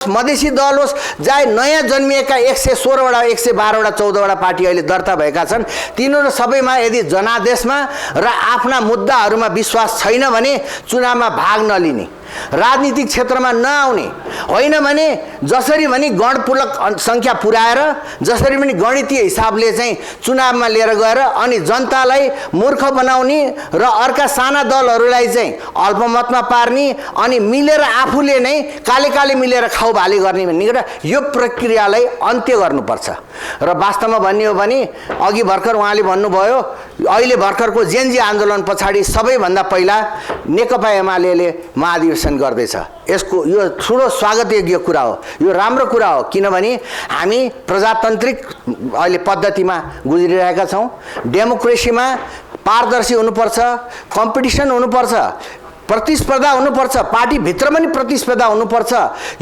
मधेसी दल होस् चाहे नयाँ जन्मिएका 116 वटा 112 वटा 14 वटा पार्टी अहिले दर्ता भएका छन्, तिनीहरू सबैमा यदि जनादेशमा र आफ्ना मुद्दाहरूमा विश्वास छैन भने चुनावमा भाग नलिने, राजनीतिक क्षेत्रमा नआउने, होइन भने जसरी पनि गणपूर्वक संख्या पुर्याएर जसरी पनि गणितीय हिसाबले चाहिँ चुनावमा लिएर गएर अनि जनतालाई मूर्ख बनाउने र अर्का साना दलहरूलाई चाहिँ अल्पमतमा पार्ने अनि मिलेर आफूले नै काले मिलेर खाउ भाले गर्ने भन्ने यो प्रक्रियालाई अन्त्य गर्नुपर्छ। र वास्तवमा भन्ने हो भने अघि भर्खर उहाँले भन्नुभयो अहिले भर्खरको जेनजी आन्दोलन पछाडि सबैभन्दा पहिला नेकपा एमालेले महाधिवेशन गर्दैछ। यसको यो ठुलो स्वागतयोग्य कुरा हो, यो राम्रो कुरा हो, किनभने हामी प्रजातान्त्रिक अहिले पद्धतिमा गुज्रिरहेका छौँ। डेमोक्रेसीमा पारदर्शी हुनुपर्छ, कम्पिटिसन हुनुपर्छ, प्रतिस्पर्धा हुनुपर्छ, पार्टीभित्र पनि प्रतिस्पर्धा हुनुपर्छ।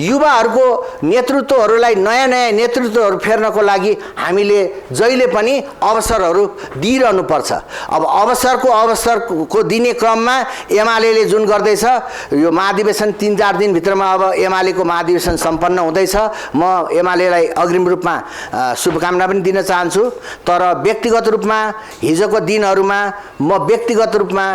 युवाहरूको नेतृत्वहरूलाई नयाँ नेतृत्वहरू फेर्नको लागि हामीले जहिले पनि अवसरहरू दिइरहनुपर्छ। अब अवसरको दिने क्रममा एमालेले जुन गर्दैछ, यो महाधिवेशन 3-4 दिनभित्रमा अब एमालेको महाधिवेशन सम्पन्न हुँदैछ। म एमालेलाई अग्रिम रूपमा शुभकामना पनि दिन चाहन्छु। तर व्यक्तिगत रूपमा हिजोको दिनहरूमा म व्यक्तिगत रूपमा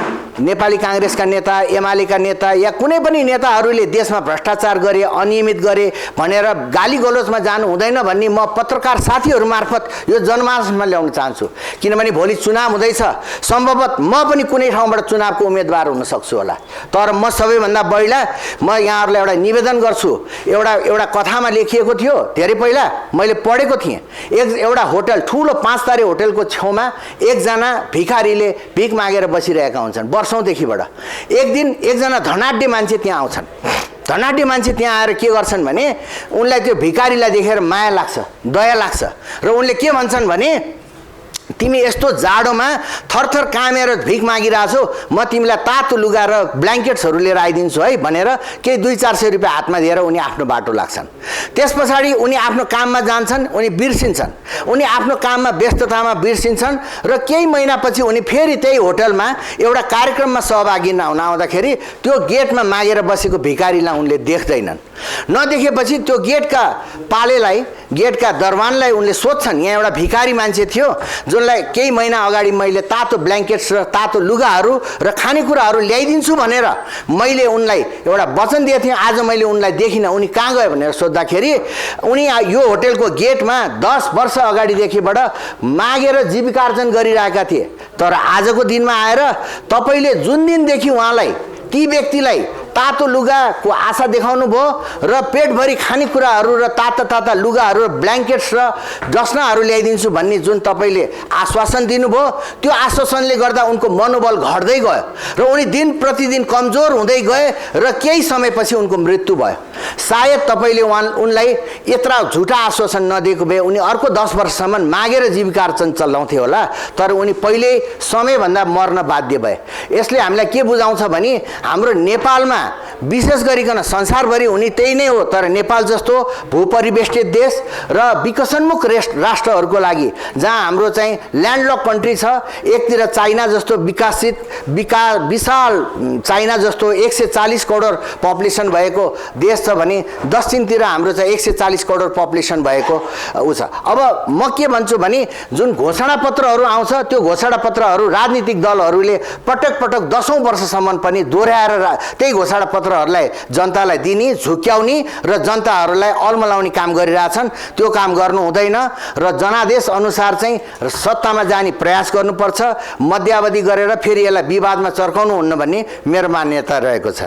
नेपाली काङ्ग्रेसका नेता, एमालेका नेता या कुनै पनि नेताहरूले देशमा भ्रष्टाचार गरे, अनियमित गरे भनेर गाली गलोचमा जानु हुँदैन भन्ने म पत्रकार साथीहरू मार्फत यो जनमानसमा ल्याउन चाहन्छु। किनभने भोलि चुनाव हुँदैछ, सम्भवतः म पनि कुनै ठाउँबाट चुनावको उम्मेदवार हुन सक्छु होला। तर म सबैभन्दा पहिला म यहाँहरूलाई एउटा निवेदन गर्छु। एउटा कथामा लेखिएको थियो, धेरै पहिला मैले पढेको थिएँ। एउटा होटल, ठुलो 5 तारे होटलको छेउमा एकजना भिखारीले भिख मागेर बसिरहेका हुन्छन् वर्षौँदेखिबाट। एक दिन एकजना धनाढ्य मान्छे त्यहाँ आउँछन्। धनाढ्य मान्छे त्यहाँ आएर के गर्छन् भने उनलाई त्यो भिखारीलाई देखेर माया लाग्छ, दया लाग्छ र उनले के भन्छन् भने तिमी यस्तो जाडोमा थरथर कामेर भिख मागिरहेछौ, म तिमीलाई तातो लुगा र ब्ल्याङ्केट्सहरू लिएर आइदिन्छु है भनेर केही 200-400 रुपियाँ हातमा दिएर उनी आफ्नो बाटो लाग्छन्। त्यस पछाडि उनी आफ्नो काममा जान्छन्, उनी बिर्सिन्छन्, उनी आफ्नो काममा व्यस्ततामा बिर्सिन्छन् र केही महिनापछि उनी फेरि त्यही होटलमा एउटा कार्यक्रममा सहभागी हुन आउँदाखेरि त्यो गेटमा मागेर बसेको भिखारीलाई उनले देख्दैनन्। नदेखेपछि त्यो गेटका पालेलाई, गेटका दरबानलाई उनले सोध्छन्, यहाँ एउटा भिखारी मान्छे थियो जसलाई केही महिना अगाडि मैले तातो ब्ल्याङ्केट्स र तातो लुगाहरू र खानेकुराहरू ल्याइदिन्छु भनेर मैले उनलाई एउटा वचन दिएको थिएँ, आज मैले उनलाई देखिनँ, उनी कहाँ गयो भनेर सोद्धाखेरि उनी यो होटलको गेटमा 10 वर्ष अगाडिदेखिबाट मागेर जीविकार्जन गरिरहेका थिए। तर आजको दिनमा आएर तपाईँले जुन दिनदेखि उहाँलाई, ती व्यक्तिलाई तातो लुगाको आशा देखाउनु भयो र पेटभरि खानेकुराहरू र ताता लुगाहरू र ब्ल्याङ्केट्स र डस्नाहरू ल्याइदिन्छु भन्ने जुन तपाईँले आश्वासन दिनुभयो, त्यो आश्वासनले गर्दा उनको मनोबल घट्दै गयो र उनी दिन प्रतिदिन कमजोर हुँदै गए र केही समयपछि उनको मृत्यु भयो। सायद तपाईँले उनलाई यत्रा झुटा आश्वासन नदिएको भए उनी अर्को 10 वर्षसम्म मागेर जीविकार्जन चलाउँथे होला, तर उनी पहिले समयभन्दा मर्न बाध्य भए। यसले हामीलाई के बुझाउँछ भने हाम्रो नेपालमा विशेष गरिकन संसारभरि हुने त्यही नै हो, तर नेपाल जस्तो भूपरिवेष्टित देश र विकसनमुख राष्ट्रहरूको लागि जहाँ हाम्रो चाहिँ ल्यान्डलक कन्ट्री छ, एकतिर चाइना जस्तो विशाल चाइना जस्तो 140 करोड पपुलेसन भएको देश छ भने दक्षिणतिर हाम्रो चाहिँ 140 करोड पपुलेसन भएको ऊ छ। अब म के भन्छु भने जुन घोषणापत्रहरू आउँछ त्यो घोषणापत्रहरू राजनीतिक दलहरूले पटक 10औं वर्षसम्म पनि दोहोऱ्याएर त्यही घोषणापत्रहरूलाई जनतालाई दिने, झुक्याउने र जनताहरूलाई अल्मलाउने काम गरिरहेछन्। त्यो काम गर्नु हुँदैन र जनादेश अनुसार चाहिँ सत्तामा जाने प्रयास गर्नुपर्छ। मध्यावधि गरेर फेरि यसलाई विवादमा चर्काउनु हुन्न भन्ने मेरो मान्यता रहेको छ।